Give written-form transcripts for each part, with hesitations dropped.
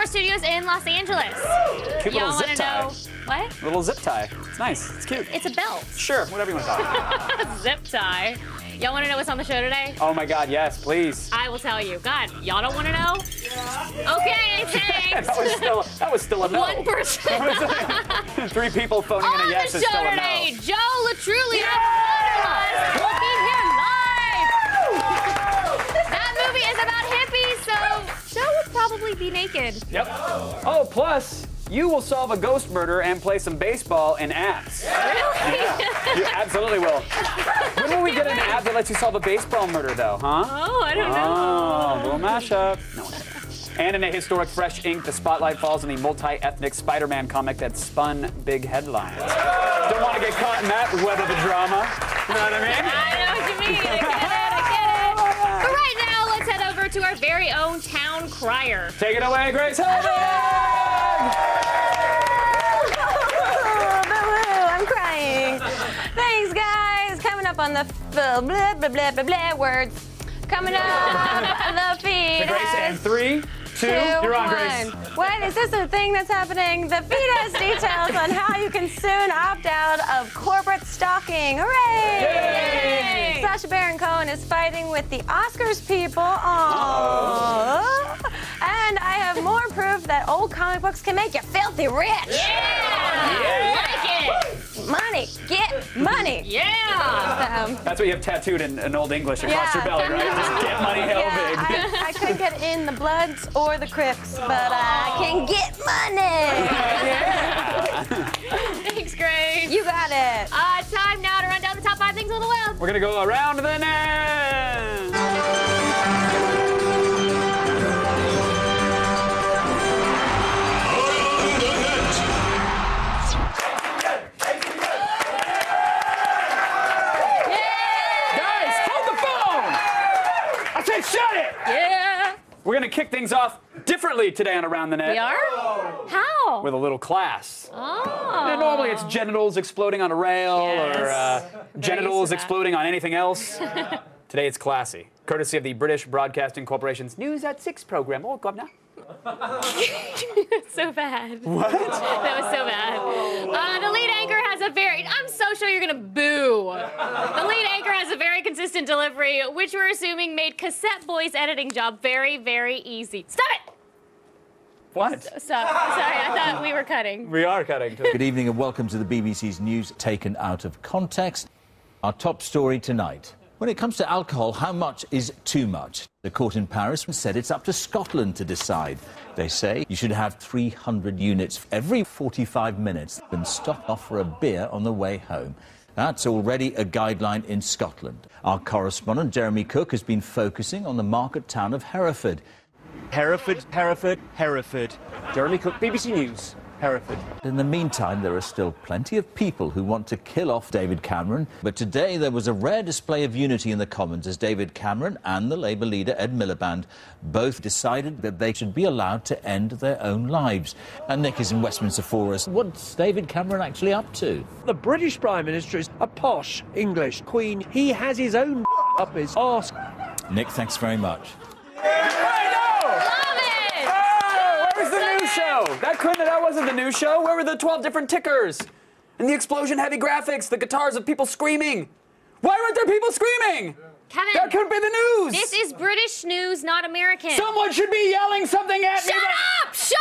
studios in Los Angeles. Cute Y'all little zip want to tie. know what? Little zip tie. It's nice. It's cute. It's a belt. Sure, whatever you want to talk about. Zip tie. Y'all want to know what's on the show today? Oh my God, yes, please. I will tell you. God, y'all don't want to know? Yeah. Okay, thanks. that was still a no. 1%. 3 people phoning in a yes is still a no. On the show today, Joe Latrulio will be here live. That movie is about hippies, so Joe would probably be naked. Yep. Oh, plus, you will solve a ghost murder and play some baseball in apps. Really? Yeah, you absolutely will. When will we get an app that lets you solve a baseball murder, though, huh? Oh, I don't know. Oh, little mashup. No. And in a historic fresh ink, the spotlight falls on the multi-ethnic Spider-Man comic that spun big headlines. Don't want to get caught in that web of the drama. You know what I mean? I know what you mean. I get it. But right now, let's head over to our very own town crier. Take it away, Grace Helbig! I'm crying. Thanks, guys. Coming up on the blah, blah, blah, blah, blah words. Coming up the feed. Grace, and 3, 2, you're on, Grace. What? Is this a thing that's happening? The feed has details on how you can soon opt out of corporate stalking. Hooray! Yay! Sacha Baron Cohen is fighting with the Oscars people. Aww. And I have more proof that old comic books can make you filthy rich. Yeah! Like it! Money. Get money. Yeah! That's what you have tattooed in Old English across your belly, right? Just get money Helbig. I couldn't get in the Bloods or the Crips, but I can get money. Yeah. Thanks, Grace. You got it. Time now to run down the top 5 things on the web. We're gonna go around the net. Shut it! Yeah. We're gonna kick things off differently today on Around the Net. We are? How? With a little class. Oh. And normally it's genitals exploding on a rail or genitals exploding on anything else. Today it's classy, courtesy of the British Broadcasting Corporation's News at 6 program. Oh, governor. So bad. What? That was so bad. The lead anchor has a very, I'm so sure you're gonna boo. The lead anchor has a very consistent delivery, which we're assuming made Cassette Boy's editing job very, very easy. Stop it! What? Stop. Sorry, I thought we were cutting. We are cutting. Good evening and welcome to the BBC's news taken out of context. Our top story tonight. When it comes to alcohol, how much is too much? The court in Paris said it's up to Scotland to decide. They say you should have 300 units every 45 minutes and stop off for a beer on the way home. That's already a guideline in Scotland. Our correspondent, Jeremy Cook, has been focusing on the market town of Hereford. Hereford, Hereford, Hereford. Jeremy Cook, BBC News. Hereford. In the meantime, there are still plenty of people who want to kill off David Cameron. But today there was a rare display of unity in the Commons as David Cameron and the Labour leader Ed Miliband both decided that they should be allowed to end their own lives. And Nick is in Westminster for us. What's David Cameron actually up to? The British Prime Minister is a posh English Queen. He has his own up his arse. Nick, thanks very much. That wasn't the new show. Where were the 12 different tickers? And the explosion-heavy graphics, the guitars of people screaming. Why weren't there people screaming? Kevin. That could be the news. This is British news, not American. Someone should be yelling something at me. Shut up! Shut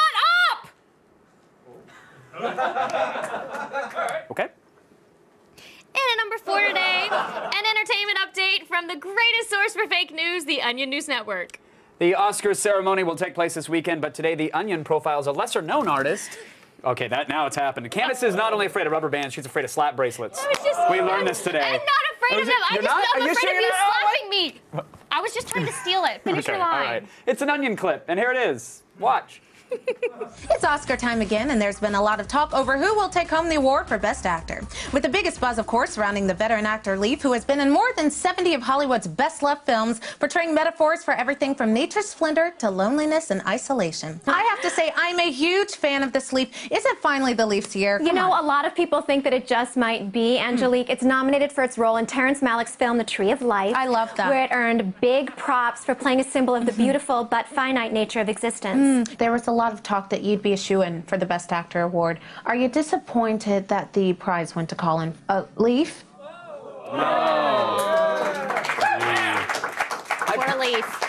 up! Okay. And at number 4 today, an entertainment update from the greatest source for fake news, the Onion News Network. The Oscars ceremony will take place this weekend, but today the Onion profiles a lesser-known artist. Okay, now it's happened. Candace is not only afraid of rubber bands, she's afraid of slap bracelets. We learned this today. I'm not afraid of them. I'm afraid of you slapping me. I was just trying to steal it. Finish your line. All right. It's an Onion clip, and here it is. Watch. It's Oscar time again, and there's been a lot of talk over who will take home the award for Best Actor. With the biggest buzz, of course, surrounding the veteran actor Leaf, who has been in more than 70 of Hollywood's best-loved films, portraying metaphors for everything from nature's splendor to loneliness and isolation. I have to say, I'm a huge fan of this Leaf. Is it finally the Leaf's year? You know, a lot of people think that it just might be. Angelique, it's nominated for its role in Terrence Malick's film The Tree of Life. I love that. Where it earned big props for playing a symbol of the beautiful but finite nature of existence. There was a lot of talk that you'd be a shoo-in for the Best Actor award. Are you disappointed that the prize went to Colin Leaf? Poor Leaf.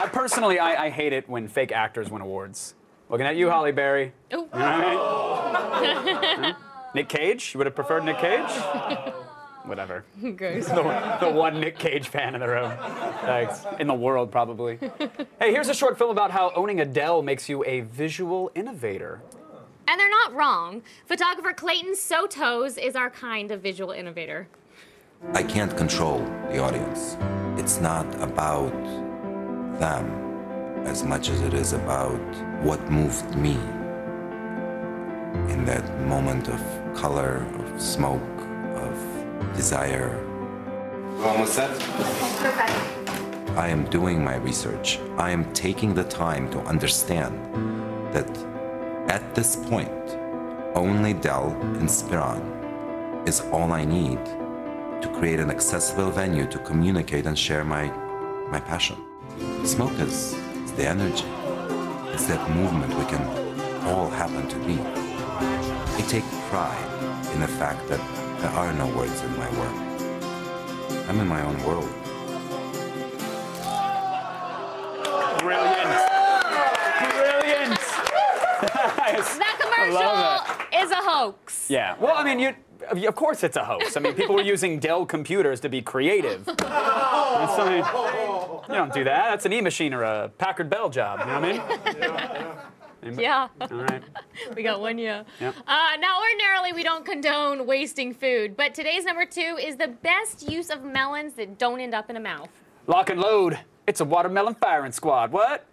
I hate it when fake actors win awards. Looking at you, Holly Berry. Ooh. You know what I mean? Huh? Nick Cage? You would have preferred Nick Cage? Whatever. Gross. The one Nick Cage fan in the room. Thanks. In the world, probably. Hey, here's a short film about how owning Adele makes you a visual innovator. And they're not wrong. Photographer Clayton Sotos is our kind of visual innovator. I can't control the audience. It's not about them as much as it is about what moved me in that moment of color, of smoke, of desire. Almost set? Perfect. I am doing my research. I am taking the time to understand that at this point, only Dell and Spiron is all I need to create an accessible venue to communicate and share my passion. Smoke is the energy. It's that movement we can all happen to be. I take pride in the fact that there are no words in my work. I'm in my own world. Brilliant. Brilliant. That commercial is a hoax. Yeah. Well, I mean, of course it's a hoax. I mean, people were using Dell computers to be creative. You don't do that. That's an E-machine or a Packard Bell job. You know what I mean? Yeah. All right. We got one, yeah. Yep. Now, ordinarily, we don't condone wasting food, but today's number 2 is the best use of melons that don't end up in a mouth. Lock and load. It's a watermelon firing squad. What?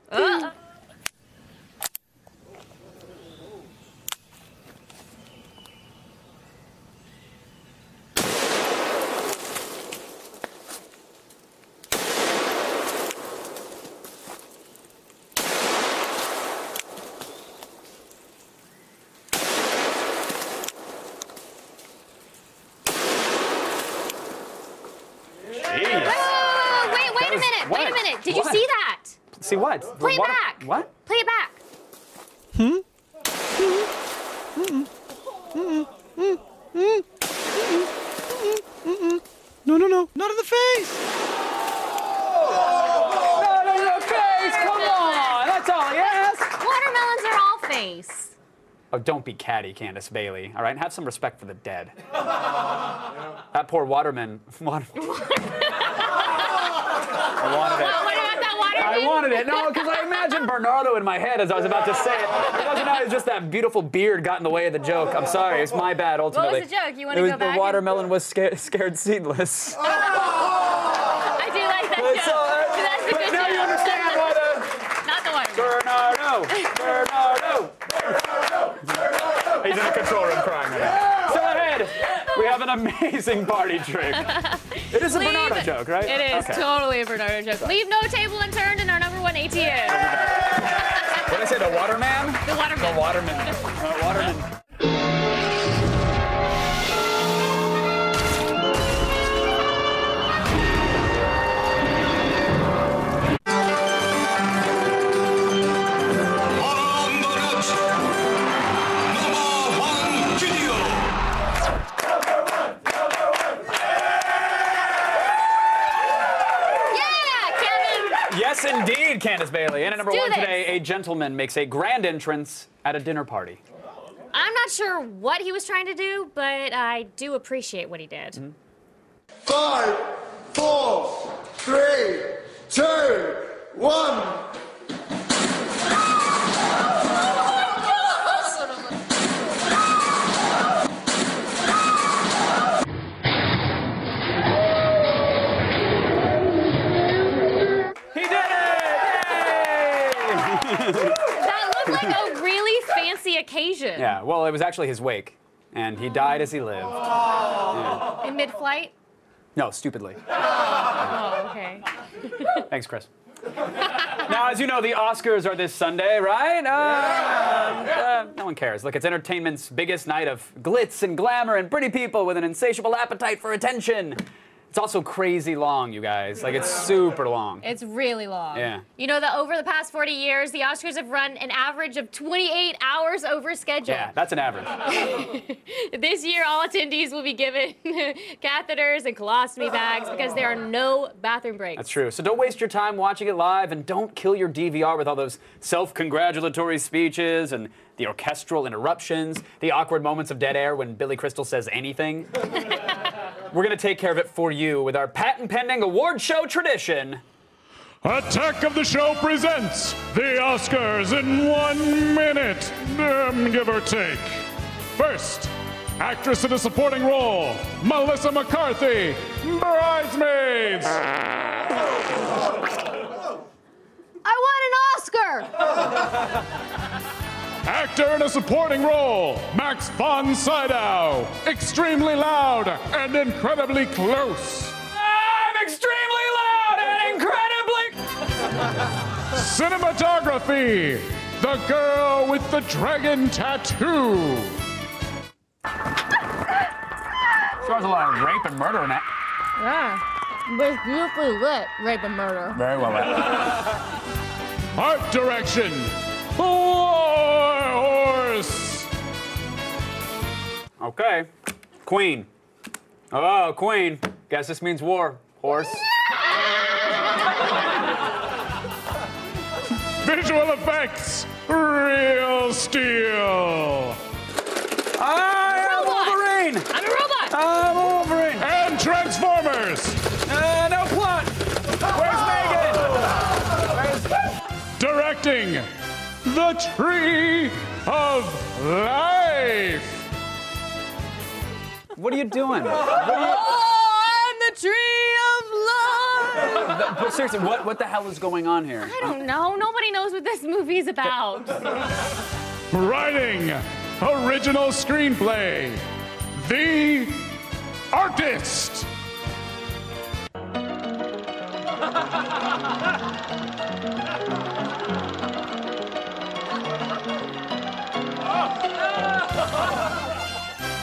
Wait a minute. Did you see that? See what? Play it back. What? Play it back. No, no, no. Not in the face! Not in the face! Come on! That's all he asked! Watermelons are all face. Oh, don't be catty, Candace Bailey. All right, and have some respect for the dead. That poor waterman. I wanted it. What about that waterman? I wanted it. No, because I imagined Bernardo in my head as I was about to say it. It wasn't how just that beautiful beard got in the way of the joke. I'm sorry. It's my bad, ultimately. What was the joke? You want to go back? The watermelon was scared seedless. I do like that joke. That's a good Now joke. you understand why the... Not the watermelon. Bernardo! He's in the control room crying right now. So ahead, we have an amazing party trick. It is a Bernardo joke, right? It is totally a Bernardo joke. Leave no table unturned in our number 1 ATM. What did I say, the waterman? The waterman. The waterman. Waterman. Yes, indeed, Candace Bailey. And at number 1 today, a gentleman makes a grand entrance at a dinner party. I'm not sure what he was trying to do, but I do appreciate what he did. 5, 4, 3, 2, 1. That looked like a really fancy occasion. Yeah, well, it was actually his wake, and he died as he lived. Yeah. In mid-flight? No, stupidly. Oh, okay. Thanks, Chris. Now, as you know, the Oscars are this Sunday, right? No one cares. Look, it's entertainment's biggest night of glitz and glamour and pretty people with an insatiable appetite for attention. It's also crazy long, you guys. Like, it's super long. It's really long. Yeah. You know that over the past 40 years, the Oscars have run an average of 28 hours over schedule. Yeah, that's an average. This year, all attendees will be given catheters and colostomy bags because there are no bathroom breaks. That's true. So don't waste your time watching it live, and don't kill your DVR with all those self-congratulatory speeches and the orchestral interruptions, the awkward moments of dead air when Billy Crystal says anything. We're going to take care of it for you with our patent-pending award show tradition. Attack of the Show presents the Oscars in 1 minute, give or take. First, actress in a supporting role, Melissa McCarthy, Bridesmaids. I won an Oscar! Actor in a supporting role, Max von Sydow, extremely loud and incredibly close. I'm extremely loud and incredibly... Cinematography, the girl with the dragon tattoo. Shows a lot of rape and murder in it. Yeah, but it's beautifully lit, rape and murder. Very well lit. Art direction, War Horse. Okay, Queen. Oh, Queen. Guess this means war. Horse. Visual effects, Real Steel. I am Wolverine. I'm a robot! I'm Wolverine. And Transformers. No plot. Where's Megan? Directing, The Tree of Life. What are you doing? Oh, I'm the tree of life! But seriously, what the hell is going on here? I don't know. Nobody knows what this movie's about. Writing, original screenplay, The Artist.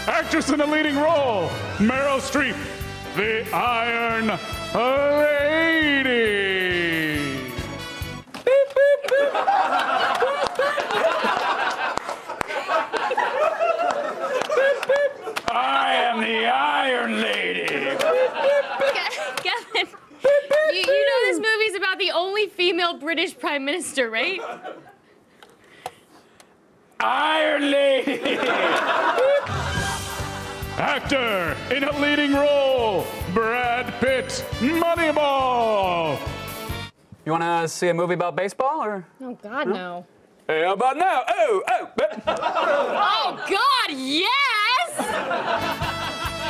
Actress in a leading role, Meryl Streep, the Iron Lady. Beep, beep, beep. I am the Iron Lady. Kevin, you know this movie's about the only female British Prime Minister, right? Iron Lady. Actor in a leading role, Brad Pitt, Moneyball. You want to see a movie about baseball, or? Oh, God, no. Hey, how about now? Oh. Oh, God, yes!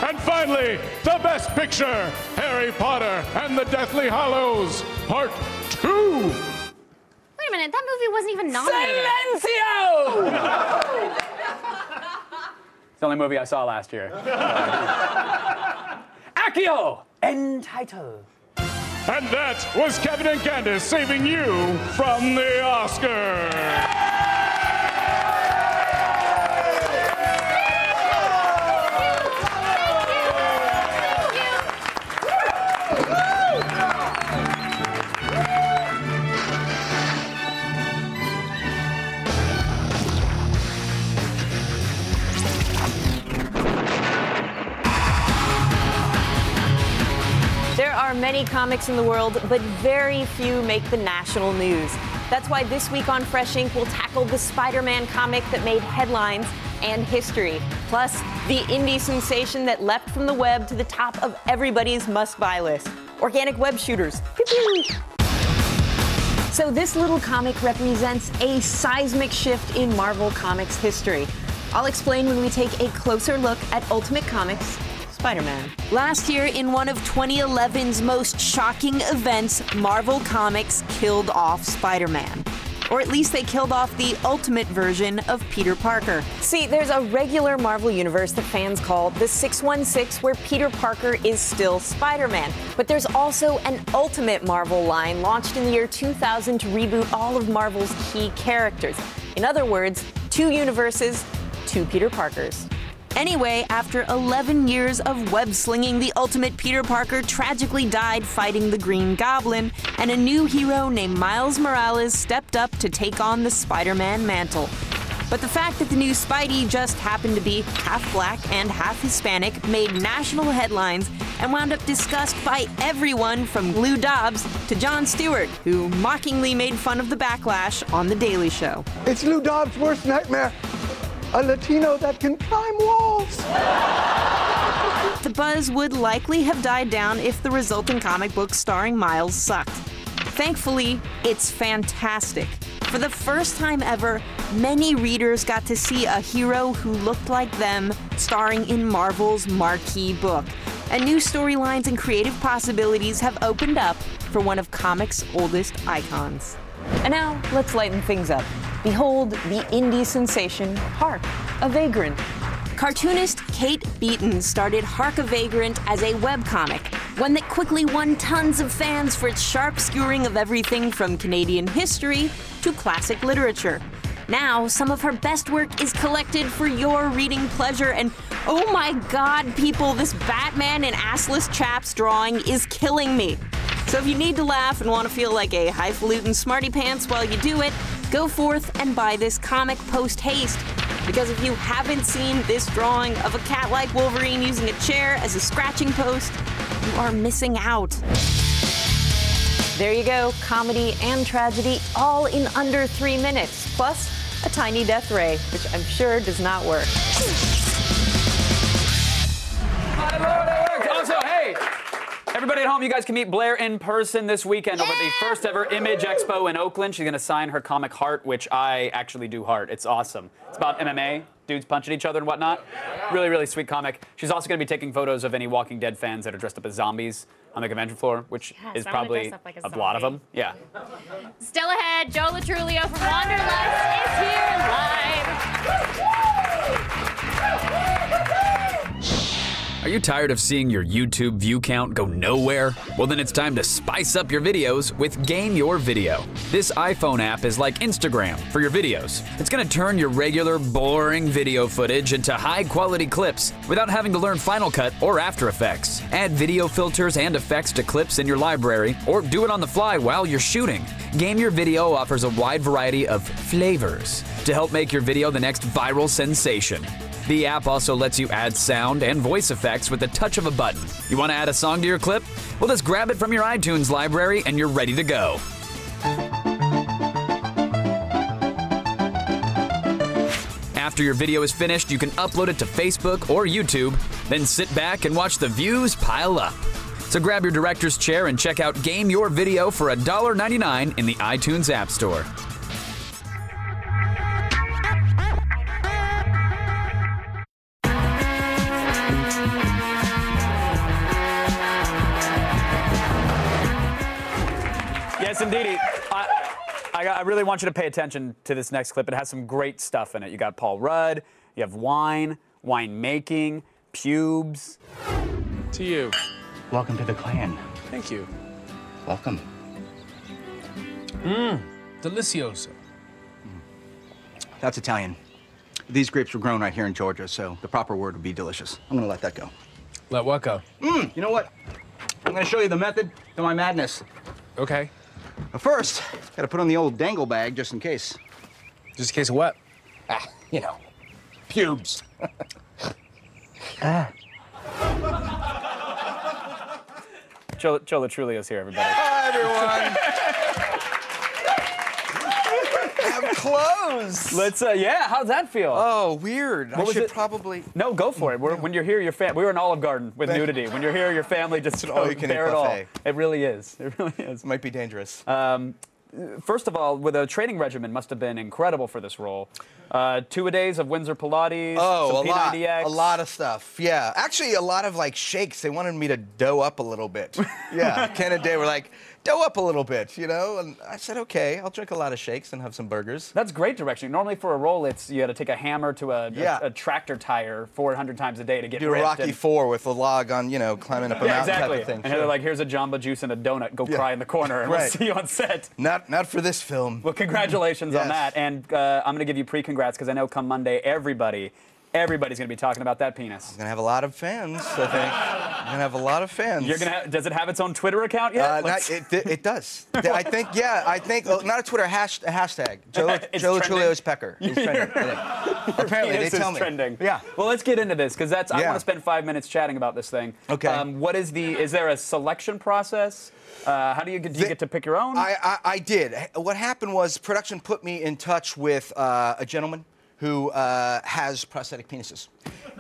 And finally, the best picture, Harry Potter and the Deathly Hallows, Part 2. Wait a minute, that movie wasn't even nominated. Silencio! It's the only movie I saw last year. Accio! Untitled. And that was Kevin and Candace saving you from the Oscar. There are many comics in the world, but very few make the national news. That's why this week on Fresh Ink, we'll tackle the Spider-Man comic that made headlines and history, plus the indie sensation that leapt from the web to the top of everybody's must-buy list, organic web shooters. Pew-pew. So this little comic represents a seismic shift in Marvel Comics history. I'll explain when we take a closer look at Ultimate Comics' Spider-Man. Last year, in one of 2011's most shocking events, Marvel Comics killed off Spider-Man. Or at least they killed off the ultimate version of Peter Parker. See, there's a regular Marvel universe that fans call the 616, where Peter Parker is still Spider-Man. But there's also an ultimate Marvel line launched in the year 2000 to reboot all of Marvel's key characters. In other words, 2 universes, 2 Peter Parkers. Anyway, after 11 years of web-slinging, the ultimate Peter Parker tragically died fighting the Green Goblin, and a new hero named Miles Morales stepped up to take on the Spider-Man mantle. But the fact that the new Spidey just happened to be half black and half Hispanic made national headlines and wound up discussed by everyone from Lou Dobbs to Jon Stewart, who mockingly made fun of the backlash on The Daily Show. It's Lou Dobbs' worst nightmare. A Latino that can climb walls. The buzz would likely have died down if the resulting comic book starring Miles sucked. Thankfully, it's fantastic. For the first time ever, many readers got to see a hero who looked like them starring in Marvel's marquee book. And new storylines and creative possibilities have opened up for one of comics' oldest icons. And now, let's lighten things up. Behold the indie sensation, Hark, a Vagrant. Cartoonist Kate Beaton started Hark a Vagrant as a webcomic, one that quickly won tons of fans for its sharp skewering of everything from Canadian history to classic literature. Now, some of her best work is collected for your reading pleasure, and oh my god, people, this Batman and assless chaps drawing is killing me. So if you need to laugh and want to feel like a highfalutin smarty pants while you do it, go forth and buy this comic post-haste. Because if you haven't seen this drawing of a cat-like Wolverine using a chair as a scratching post, you are missing out. There you go, comedy and tragedy all in under 3 minutes, plus a tiny death ray, which I'm sure does not work. My lord, it worked. Also, hey, everybody at home, you guys can meet Blair in person this weekend over the first ever Image Expo in Oakland. She's going to sign her comic Heart, which I actually do heart. It's awesome. It's about MMA, dudes punching each other and whatnot. Really, really sweet comic. She's also going to be taking photos of any Walking Dead fans that are dressed up as zombies on the convention floor, which is probably like a lot of them. Yeah. Still ahead, Joe Latrulio from Wanderlust is here live. Are you tired of seeing your YouTube view count go nowhere? Well, then it's time to spice up your videos with Game Your Video. This iPhone app is like Instagram for your videos. It's gonna turn your regular, boring video footage into high-quality clips without having to learn Final Cut or After Effects. Add video filters and effects to clips in your library, or do it on the fly while you're shooting. Game Your Video offers a wide variety of flavors to help make your video the next viral sensation. The app also lets you add sound and voice effects with the touch of a button. You want to add a song to your clip? Well, just grab it from your iTunes library and you're ready to go. After your video is finished, you can upload it to Facebook or YouTube, then sit back and watch the views pile up. So grab your director's chair and check out Game Your Video for $1.99 in the iTunes App Store. Yes, indeed. I really want you to pay attention to this next clip. It has some great stuff in it. You got Paul Rudd, you have wine, wine making, pubes. To you. Welcome to the clan. Thank you. Welcome. Delicioso. That's Italian. These grapes were grown right here in Georgia, so the proper word would be delicious. I'm gonna let that go. Let what go? You know what? I'm gonna show you the method to my madness. Okay. But first, gotta put on the old dangle bag just in case. Just in case of what? You know, pubes. Joe Latrulio's here, everybody. Hi, everyone. I'm closed. Let's, yeah, how'd that feel? Oh, weird. I should probably... No, go for it. When you're here, your we were in Olive Garden with nudity. When you're here, your family just bear it all. It really is. It really is. It might be dangerous. First of all, with a training regimen must have been incredible for this role. 2-a-days of Windsor Pilates, some P90X. A lot of stuff. Yeah, actually a lot of like shakes. They wanted me to dough up a little bit. Yeah, Ken and Dave were like, dough up a little bit, you know? And I said, okay, I'll drink a lot of shakes and have some burgers. That's great direction. Normally for a roll, it's you got to take a hammer to a tractor tire 400 times a day to get do a Rocky IV with a log on, you know, climbing up a mountain type of thing. And they're like, here's a Jamba Juice and a donut. Go cry in the corner, and we'll see you on set. Not for this film. Well, congratulations on that. And I'm going to give you pre-congrats because I know come Monday, everybody Everybody's going to be talking about that penis. I'm going to have a lot of fans, I think. I'm going to have a lot of fans. Does it have its own Twitter account yet? It does. I think, not a Twitter, a hashtag. Joe Trulio's Pecker is trending. Apparently, they tell me. Trending. Yeah. Well, let's get into this, because I want to spend 5 minutes chatting about this thing. Okay. Is there a selection process? How do you get to pick your own? I did. What happened was production put me in touch with a gentleman who has prosthetic penises.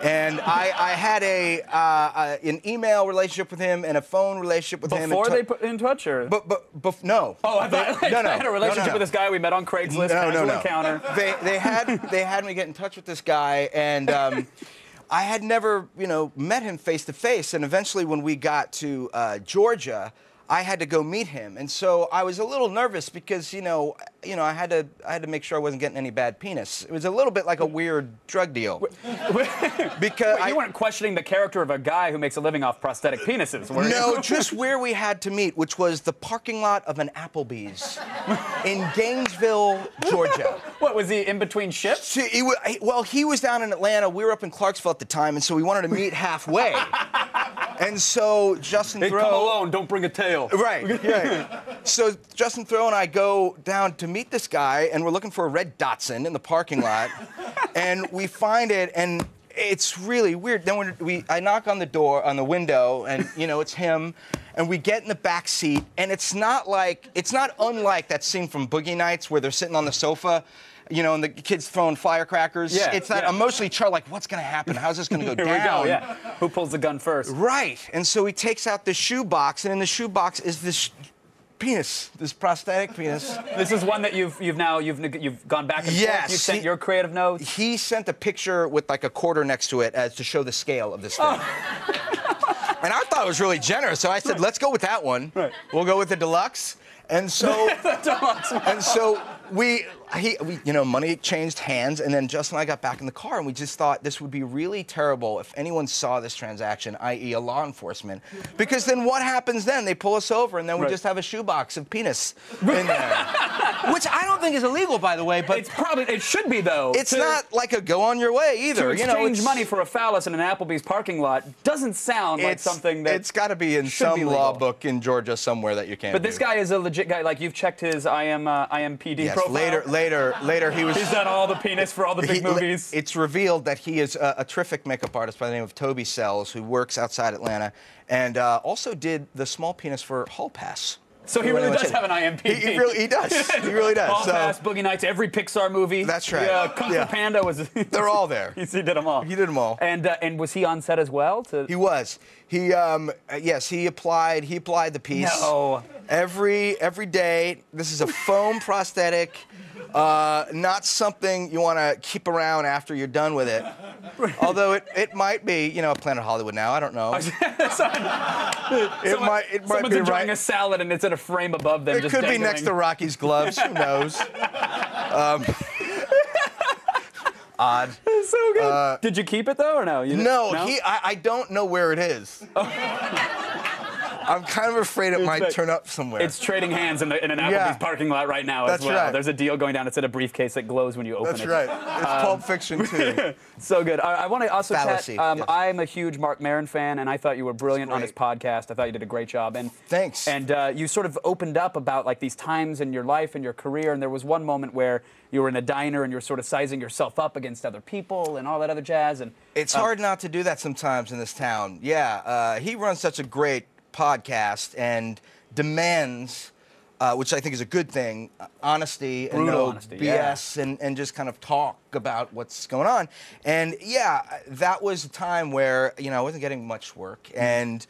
And I had an email relationship with him and a phone relationship with him. Before they put in touch, or? No. Oh, I thought I had a relationship with this guy we met on Craigslist. No. Encounter. They had me get in touch with this guy, and I had never, met him face to face. And eventually, when we got to Georgia, I had to go meet him, and so I was a little nervous because I had to make sure I wasn't getting any bad penis. It was a little bit like a weird drug deal. Because you weren't questioning the character of a guy who makes a living off prosthetic penises, were you? No, just where we had to meet, which was the parking lot of an Applebee's in Gainesville, Georgia. What, was he in between shifts? He was down in Atlanta. We were up in Clarksville at the time, and so we wanted to meet halfway. And so Justin Come alone, don't bring a tail. Right. So Justin Throw and I go down to meet this guy, and we're looking for a red Datsun in the parking lot, and we find it, and it's really weird. Then I knock on the window, and it's him, and we get in the back seat, and it's not unlike that scene from Boogie Nights where they're sitting on the sofa. And the kids throwing firecrackers. Yeah, it's that emotionally charged, like, what's going to happen? How's this going to go down? Here we go, yeah. Who pulls the gun first? Right. And so he takes out the shoebox, and in the shoebox is this penis, this prosthetic penis. This is one that you've gone back and forth. You sent your creative notes. He sent a picture with like a quarter next to it as to show the scale of this thing. And I thought it was really generous, so I said, let's go with that one. Right. We'll go with the deluxe. And so, money changed hands, and then Justin and I got back in the car, and we just thought this would be really terrible if anyone saw this transaction, i.e. a law enforcement, because then what happens then? They pull us over, and then we just have a shoebox of penis in there, which I don't think is illegal, by the way. But it should be, though. It's not like a go on your way either. To exchange money for a phallus in an Applebee's parking lot doesn't sound like something that it's got to be in some law book in Georgia somewhere that you can't. But this guy is a legit guy. Like, you've checked his IMPD profile. Later he was. He's done all the penis for all the big movies. It's revealed that he is a terrific makeup artist by the name of Toby Sells, who works outside Atlanta, and also did the small penis for Hall Pass. So he really does have an IMPD. He does. He really does. Hall Pass, Boogie Nights, every Pixar movie. That's right. Kung Fu Panda was. They're all there. He did them all. He did them all. And was he on set as well? He was. He applied. He applied the piece. No. Every day. This is a foam prosthetic. Not something you want to keep around after you're done with it. Although it might be, Planet Hollywood now. I don't know. It might someone's be enjoying a salad and it's in a frame above them. It could be next to Rocky's gloves. Who knows? Odd. It's so good. Did you keep it though, or no? No. I don't know where it is. I'm kind of afraid it might turn up somewhere. It's trading hands in an Applebee's parking lot right now as well. Right. There's a deal going down. It's in a briefcase that glows when you open it. That's right. It's Pulp Fiction, too. So good. I want to also Fallacy. chat. I'm a huge Mark Maron fan, and I thought you were brilliant on his podcast. I thought you did a great job. And thanks. And you sort of opened up about like these times in your life and your career, and there was one moment where you were in a diner and you were sort of sizing yourself up against other people and all that other jazz. And it's hard not to do that sometimes in this town. Yeah. He runs such a great podcast and demands, which I think is a good thing, honesty and no BS and just kind of talk about what's going on. And yeah, that was a time where, I wasn't getting much work, and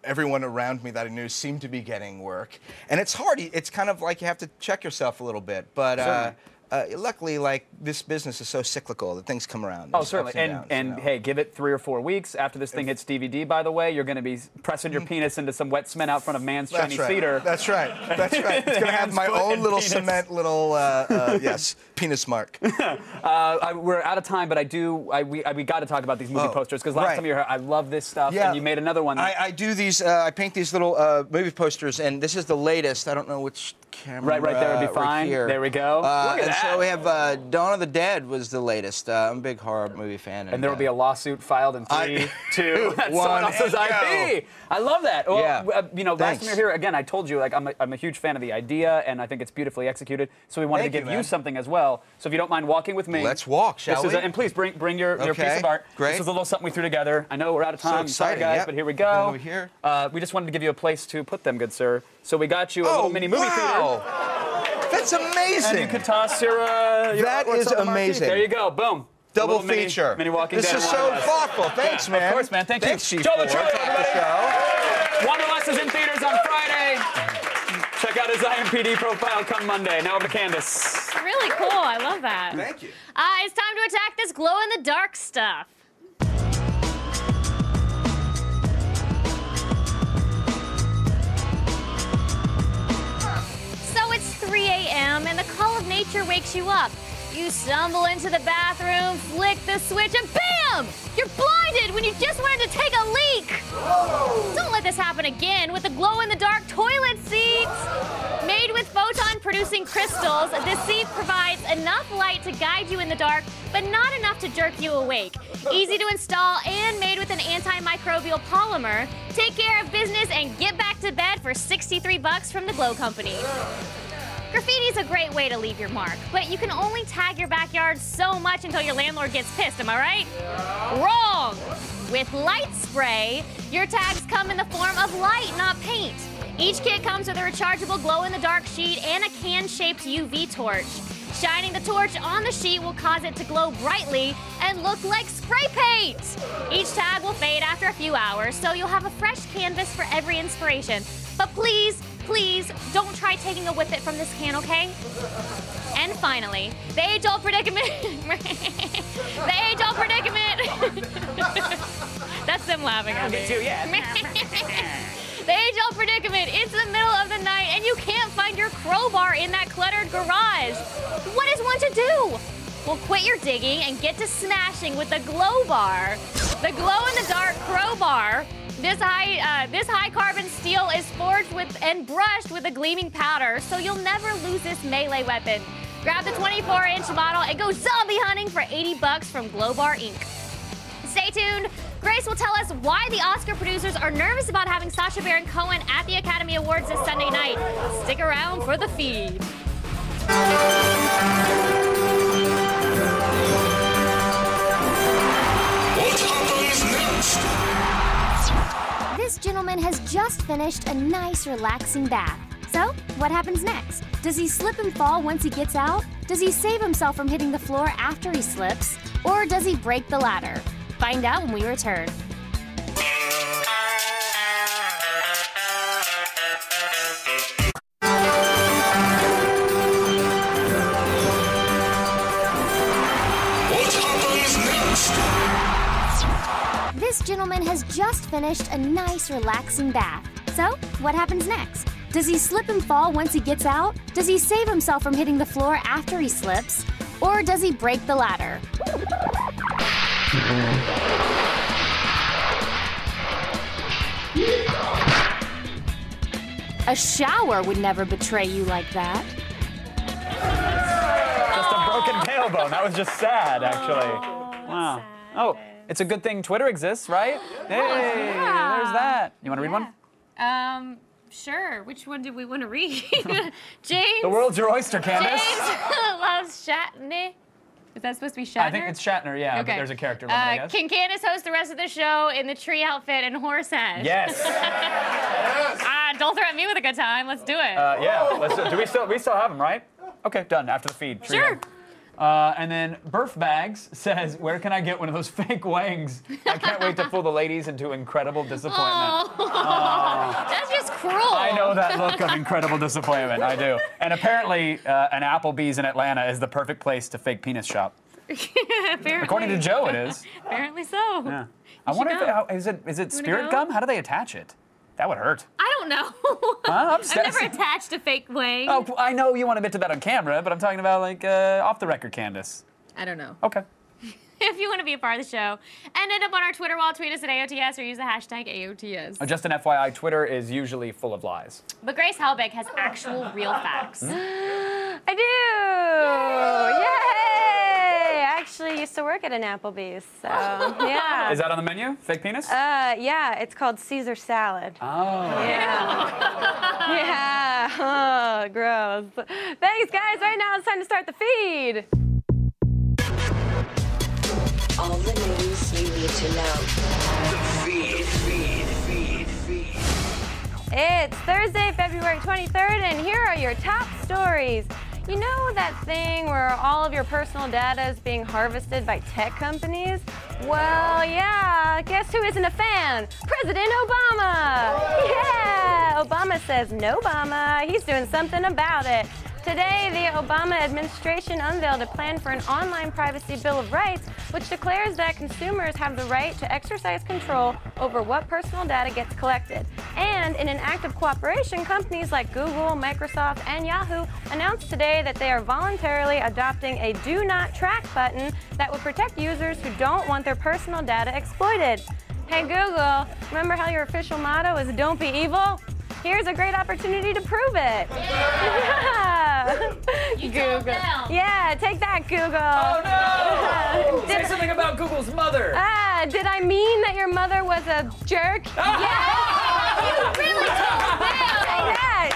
everyone around me that I knew seemed to be getting work. And it's hard. It's kind of like you have to check yourself a little bit. But luckily, like, this business is so cyclical that things come around. Oh, certainly. And hey, give it 3 or 4 weeks. After this thing hits DVD, by the way, you're going to be pressing your penis into some wet cement out front of Man's Chinese Theater. That's right. It's going to have my own little cement little, yes. penis mark. We're out of time, but we got to talk about these movie posters because last time you were here, I love this stuff, and you made another one. I do these. I paint these little movie posters, and this is the latest. I don't know which camera. Right there would be fine. Here. There we go. Look at that. So we have Dawn of the Dead was the latest. I'm a big horror movie fan. And there will be a lawsuit filed in 3, 2, that's someone else's IP. I love that. Well, you know, last time you were here, again, I told you, like, I'm a huge fan of the idea, and I think it's beautifully executed. So we wanted to give you something as well. So if you don't mind walking with me. Let's walk, shall we? And please bring your piece of art. Great. This is a little something we threw together. I know we're out of time. So exciting, sorry, guys, but here we go. Over here. We just wanted to give you a place to put them, good sir. So we got you a little mini movie theater. That's amazing. And you could toss your that is amazing. There you go. Boom. Double feature. Mini walking this down. is so thoughtful. Thanks, man. Of course, man. Thank you. Chief Joe the Ford. everybody. Wanderlust is in theaters on Friday. Check out his IMPD profile come Monday. Now over to Candace. Really cool. I love that. Thank you. It's time to attack this glow-in-the-dark stuff. So it's 3 a.m. and the call of nature wakes you up. You stumble into the bathroom, flick the switch, and BAM! You're blinded when you just wanted to take a leak! Whoa. Don't let this happen again with the glow-in-the-dark toilet seats! Made with photon-producing crystals, this seat provides enough light to guide you in the dark, but not enough to jerk you awake. Easy to install and made with an antimicrobial polymer. Take care of business and get back to bed for $63 from the Glow Company. Graffiti's a great way to leave your mark, but you can only tag your backyard so much until your landlord gets pissed, am I right? Yeah. Wrong! With Light Spray, your tags come in the form of light, not paint. Each kit comes with a rechargeable glow-in-the-dark sheet and a can-shaped UV torch. Shining the torch on the sheet will cause it to glow brightly and look like spray paint. Each tag will fade after a few hours, so you'll have a fresh canvas for every inspiration. But please, please don't try taking a whippet from this can, okay? And finally, the age-old predicament. The age-old predicament. That's them laughing at me. Me too, yeah. The age-old predicament. It's the middle of the night and you can't find your crowbar in that cluttered garage. What is one to do? Well, quit your digging and get to smashing with the Glow Bar. The glow-in-the-dark crowbar. This high carbon steel is forged with and brushed with a gleaming powder, so you'll never lose this melee weapon. Grab the 24-inch model and go zombie hunting for $80 from Glow Bar Inc. Stay tuned. Grace will tell us why the Oscar producers are nervous about having Sacha Baron Cohen at the Academy Awards this Sunday night. Stick around for the feed. What happens next? This gentleman has just finished a nice, relaxing bath. So, what happens next? Does he slip and fall once he gets out? Does he save himself from hitting the floor after he slips? Or does he break the ladder? Find out when we return. What happens next? This gentleman has just finished a nice, relaxing bath. So, what happens next? Does he slip and fall once he gets out? Does he save himself from hitting the floor after he slips? Or does he break the ladder? A shower would never betray you like that. Just a broken tailbone. That was just sad, actually. Wow. Oh, it's a good thing Twitter exists, right? Hey, there's that. You want to read one? Sure. Which one did we want to read? James. The world's your oyster, Candace. James loves Shatner. Is that supposed to be Shatner? I think it's Shatner, yeah. Okay. But there's a character limit, I guess. Can Candace host the rest of the show in the tree outfit and horse head? Yes. Don't threaten me with a good time. Let's do it. Yeah. Let's do we still have them, right? Okay, done. After the feed. Tree Sure. head. And then Burf Bags says, where can I get one of those fake wangs? I can't wait to fool the ladies into incredible disappointment. That's just cruel. I know that look of incredible disappointment. I do. And apparently, an Applebee's in Atlanta is the perfect place to fake penis shop. Apparently. According to Joe, it is. Apparently so. Yeah. I wonder if is it spirit gum? How do they attach it? That would hurt. I don't know. Huh? I've never attached a fake wang. Oh, I know you want to admit to that on camera, but I'm talking about like off the record, Candace. I don't know. Okay. If you want to be a part of the show and end up on our Twitter wall, tweet us at AOTS or use the hashtag AOTS. Just an FYI, Twitter is usually full of lies. But Grace Helbig has actual real facts. I do! Yay! I actually used to work at an Applebee's, so yeah. Is that on the menu? Fake penis? Yeah, it's called Caesar salad. Oh. Yeah. Yeah. Oh, gross. Thanks, guys. Right now it's time to start the feed. All the news you need to know. The feed. It's Thursday, February 23rd, and here are your top stories. You know that thing where all of your personal data is being harvested by tech companies? Well, yeah, guess who isn't a fan? President Obama! Yeah! Obama says no Obama. He's doing something about it. Today, the Obama administration unveiled a plan for an online privacy bill of rights, which declares that consumers have the right to exercise control over what personal data gets collected. And in an act of cooperation, companies like Google, Microsoft, and Yahoo announced today that they are voluntarily adopting a Do Not Track button that will protect users who don't want their personal data exploited. Hey Google, remember how your official motto is "Don't be evil"? Here's a great opportunity to prove it. Yeah. Google. Yeah, take that, Google. Oh no! Say something about Google's mother. Did I mean that your mother was a jerk? Yeah. You really told them.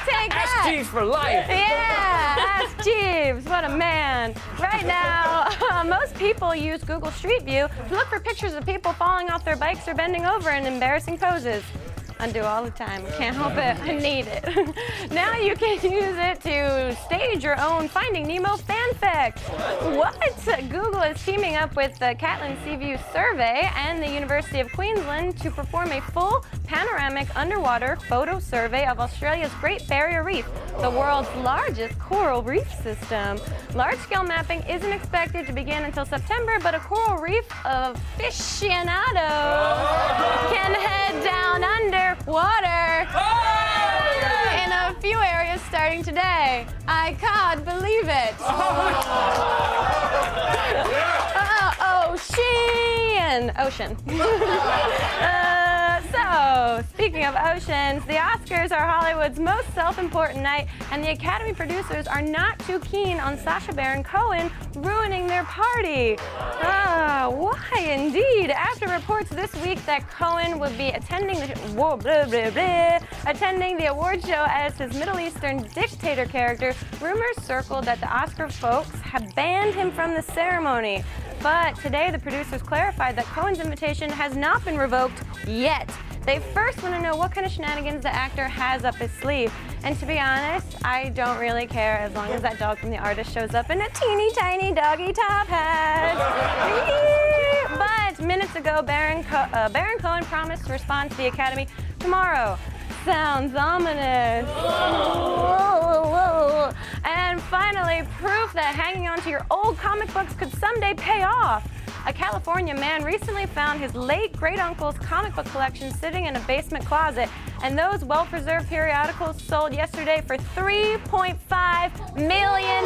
Take that. Ask Jeeves for life. Yeah, ask Jeeves. What a man. Right now, most people use Google Street View to look for pictures of people falling off their bikes or bending over in embarrassing poses. I do all the time. I can't help it. I need it. Now you can use it to stage your own Finding Nemo fanfic. What? Google is teaming up with the Catlin Seaview Survey and the University of Queensland to perform a full panoramic underwater photo survey of Australia's Great Barrier Reef, the world's largest coral reef system. Large-scale mapping isn't expected to begin until September, but a coral reef aficionado can head down under water in a few areas starting today. I can't believe it. Ocean. So, speaking of oceans, the Oscars are Hollywood's most self-important night, and the Academy producers are not too keen on Sacha Baron Cohen ruining their party. Why indeed? After reports this week that Cohen would be attending the award show as his Middle Eastern dictator character, rumors circled that the Oscar folks have banned him from the ceremony. But today, the producers clarified that Cohen's invitation has not been revoked yet. They first want to know what kind of shenanigans the actor has up his sleeve. And to be honest, I don't really care as long as that dog from The Artist shows up in a teeny tiny doggy top hat. But minutes ago, Baron Cohen promised to respond to the Academy tomorrow. Sounds ominous. Whoa. And finally, proof that hanging on to your old comic books could someday pay off. A California man recently found his late great-uncle's comic book collection sitting in a basement closet, and those well-preserved periodicals sold yesterday for $3.5 million.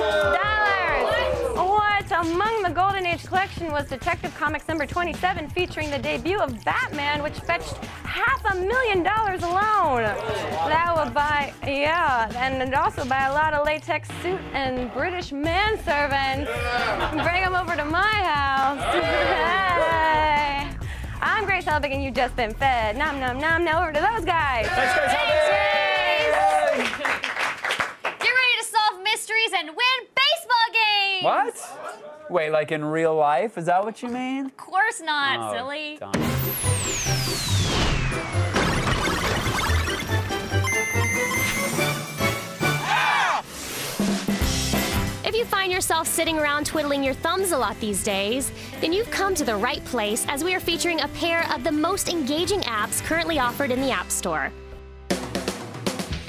What? Among the Golden Age collection was Detective Comics number 27, featuring the debut of Batman, which fetched $500,000 alone. That would buy, and also buy a lot of latex suit and British manservants. Bring them over to my house. Hey. I'm Grace Helbig, and you've just been fed. Nom, nom, nom. Now over to those guys. Thanks, Grace Helbig. Get ready to solve mysteries and win baseball games. What? Wait, like in real life? Is that what you mean? Of course not, Oh, silly. darn. If you find yourself sitting around twiddling your thumbs a lot these days, then you've come to the right place, as we are featuring a pair of the most engaging apps currently offered in the App Store.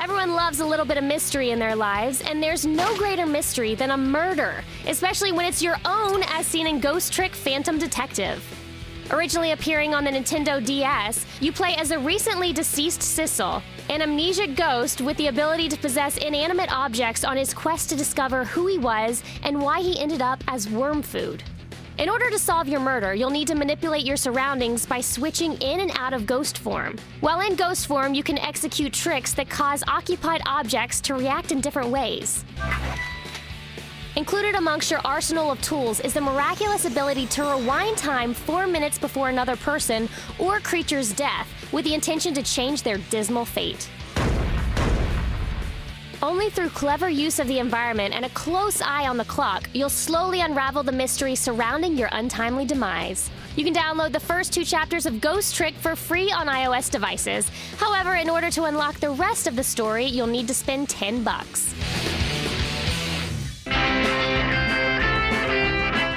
Everyone loves a little bit of mystery in their lives, and there's no greater mystery than a murder, especially when it's your own, as seen in Ghost Trick Phantom Detective. Originally appearing on the Nintendo DS, you play as a recently deceased Sissel, an amnesiac ghost with the ability to possess inanimate objects on his quest to discover who he was and why he ended up as worm food. In order to solve your murder, you'll need to manipulate your surroundings by switching in and out of ghost form. While in ghost form, you can execute tricks that cause occupied objects to react in different ways. Included amongst your arsenal of tools is the miraculous ability to rewind time 4 minutes before another person or creature's death, with the intention to change their dismal fate. Only through clever use of the environment and a close eye on the clock, you'll slowly unravel the mystery surrounding your untimely demise. You can download the first 2 chapters of Ghost Trick for free on iOS devices. However, in order to unlock the rest of the story, you'll need to spend $10.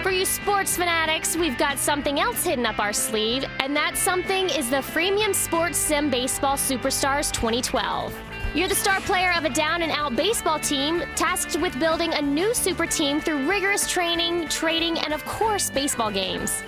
For you sports fanatics, we've got something else hidden up our sleeve, and that something is the Freemium Sports Sim Baseball Superstars 2012. You're the star player of a down-and-out baseball team, tasked with building a new super team through rigorous training, trading, and of course, baseball games.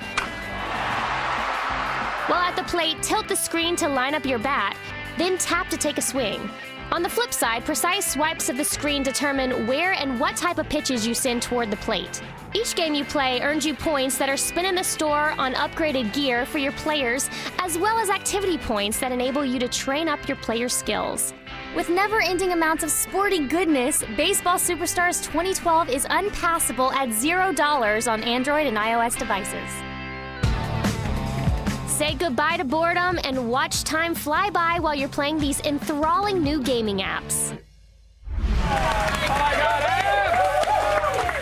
While at the plate, tilt the screen to line up your bat, then tap to take a swing. On the flip side, precise swipes of the screen determine where and what type of pitches you send toward the plate. Each game you play earns you points that are spent in the store on upgraded gear for your players, as well as activity points that enable you to train up your player skills. With never-ending amounts of sporty goodness, Baseball Superstars 2012 is unpassable at $0 on Android and iOS devices. Say goodbye to boredom and watch time fly by while you're playing these enthralling new gaming apps.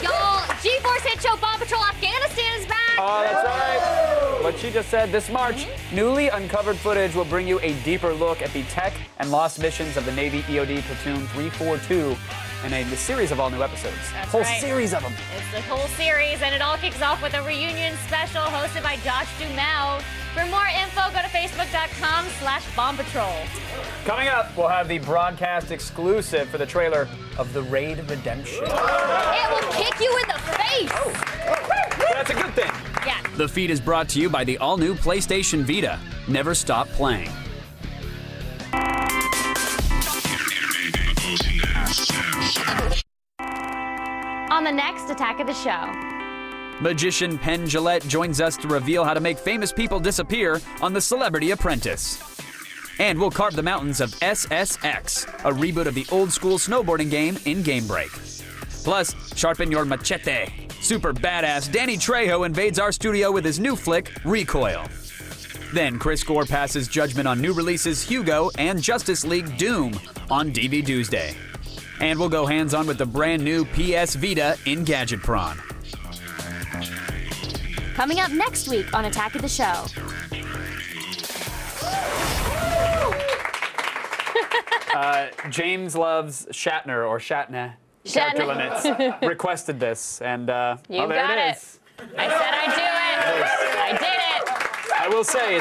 Y'all, G-Force hit show Paw Patrol Afghanistan is back! Oh, that's right. What she just said, this March, newly uncovered footage will bring you a deeper look at the tech and lost missions of the Navy EOD Platoon 342 in a series of all new episodes. That's whole right. series of them. It's the whole series, and it all kicks off with a reunion special hosted by Josh Duhamel. For more info, go to facebook.com/Bomb Patrol. Coming up, we'll have the broadcast exclusive for the trailer of The Raid Redemption. It will kick you in the face! That's a good thing. Yeah. The feed is brought to you by the all-new PlayStation Vita. Never stop playing. On the next Attack of the Show. Magician Penn Jillette joins us to reveal how to make famous people disappear on The Celebrity Apprentice. And we'll carve the mountains of SSX, a reboot of the old-school snowboarding game in Game Break. Plus, sharpen your machete. Super badass Danny Trejo invades our studio with his new flick, Recoil. Then Chris Gore passes judgment on new releases Hugo and Justice League Doom on DV Tuesday. And we'll go hands-on with the brand new PS Vita in Gadget Prawn. Coming up next week on Attack of the Show. James loves Shatner or Shatner. Character limits requested this, and there it is. I said I'd do it. I did it. I will say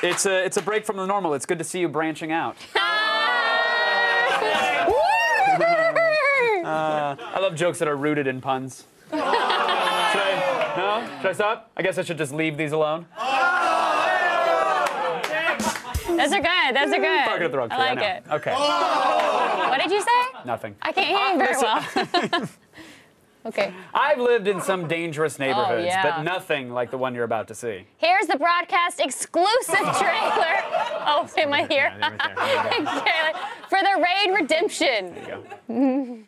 it's a break from the normal. It's good to see you branching out. I love jokes that are rooted in puns. Should I stop? I guess I should just leave these alone. Those are good. Those are good. Barking at the wrong tree, I like it. Okay. What did you say? Nothing. I can't hear you very well. Okay. I've lived in some dangerous neighborhoods, yeah. but nothing like the one you're about to see. Here's the broadcast exclusive trailer. Oh, am I here? Right For the Raid Redemption. There you go.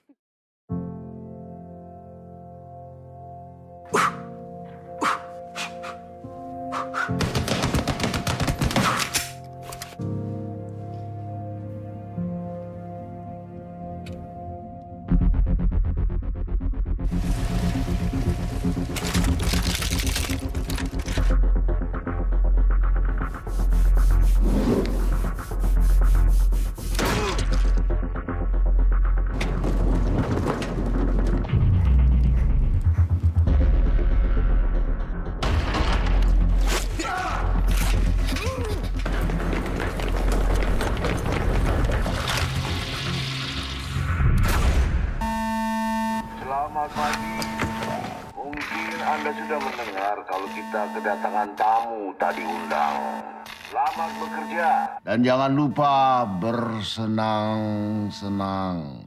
Anda sudah mendengar kalau kita kedatangan tamu tak diundang. Selamat bekerja. Dan jangan lupa bersenang-senang.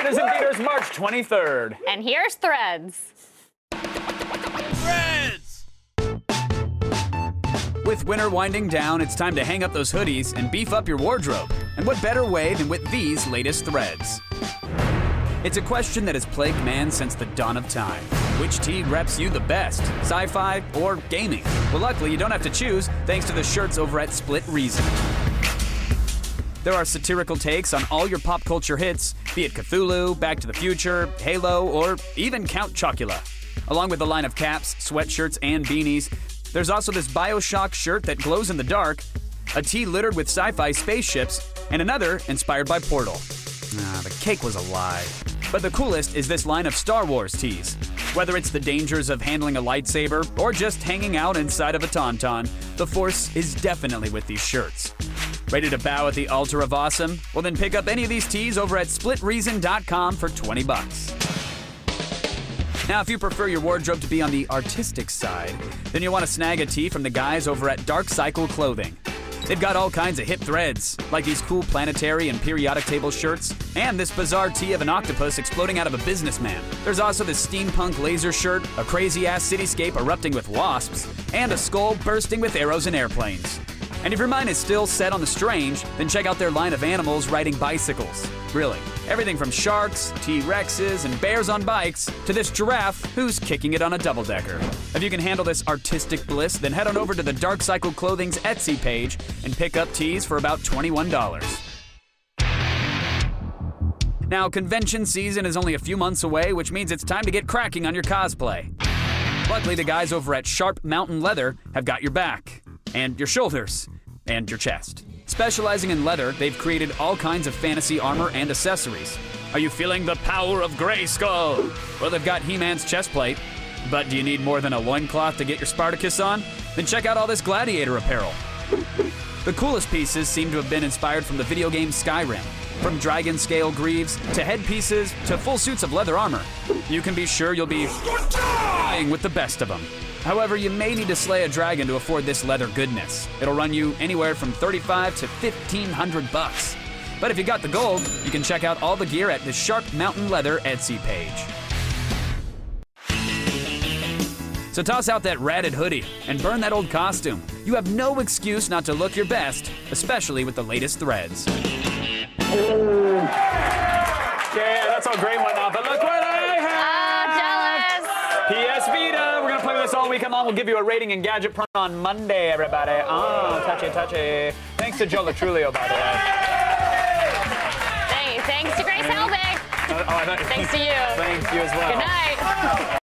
Is in theaters March 23rd. And here's Threads. Threads! With winter winding down, it's time to hang up those hoodies and beef up your wardrobe. And what better way than with these latest threads? It's a question that has plagued man since the dawn of time. Which tee reps you the best, sci-fi or gaming? Well, luckily you don't have to choose thanks to the shirts over at Split Reason. There are satirical takes on all your pop culture hits, be it Cthulhu, Back to the Future, Halo, or even Count Chocula. Along with a line of caps, sweatshirts, and beanies, there's also this Bioshock shirt that glows in the dark, a tee littered with sci-fi spaceships, and another inspired by Portal. The cake was a lie. But the coolest is this line of Star Wars tees. Whether it's the dangers of handling a lightsaber or just hanging out inside of a tauntaun, the Force is definitely with these shirts. Ready to bow at the altar of awesome? Well, then pick up any of these tees over at splitreason.com for $20. Now, if you prefer your wardrobe to be on the artistic side, then you'll want to snag a tee from the guys over at Dark Cycle Clothing. They've got all kinds of hip threads, like these cool planetary and periodic table shirts, and this bizarre tee of an octopus exploding out of a businessman. There's also this steampunk laser shirt, a crazy-ass cityscape erupting with wasps, and a skull bursting with arrows and airplanes. And if your mind is still set on the strange, then check out their line of animals riding bicycles. Really, everything from sharks, T-Rexes, and bears on bikes, to this giraffe who's kicking it on a double-decker. If you can handle this artistic bliss, then head on over to the Dark Cycle Clothing's Etsy page and pick up tees for about $21. Now, convention season is only a few months away, which means it's time to get cracking on your cosplay. Luckily, the guys over at Sharp Mountain Leather have got your back. And your shoulders, and your chest. Specializing in leather, they've created all kinds of fantasy armor and accessories. Are you feeling the power of Grayskull? Well, they've got He-Man's chest plate. But do you need more than a loincloth to get your Spartacus on? Then check out all this gladiator apparel. The coolest pieces seem to have been inspired from the video game Skyrim. From dragon scale greaves, to headpieces, to full suits of leather armor. You can be sure you'll be flying with the best of them. However, you may need to slay a dragon to afford this leather goodness. It'll run you anywhere from $35 to $1,500. But if you got the gold, you can check out all the gear at the Sharp Mountain Leather Etsy page. So toss out that ratted hoodie and burn that old costume. You have no excuse not to look your best, especially with the latest threads. Yeah, that's all great and whatnot, but look what I have! Jealous! PS Vita, we're gonna play with this all weekend long. We'll give you a rating and gadget print on Monday, everybody. Oh, touchy, touchy. Thanks to Joe Latrulio, by the way. Thanks to Grace Helbig. Thanks to you. Thanks to you as well. Good night.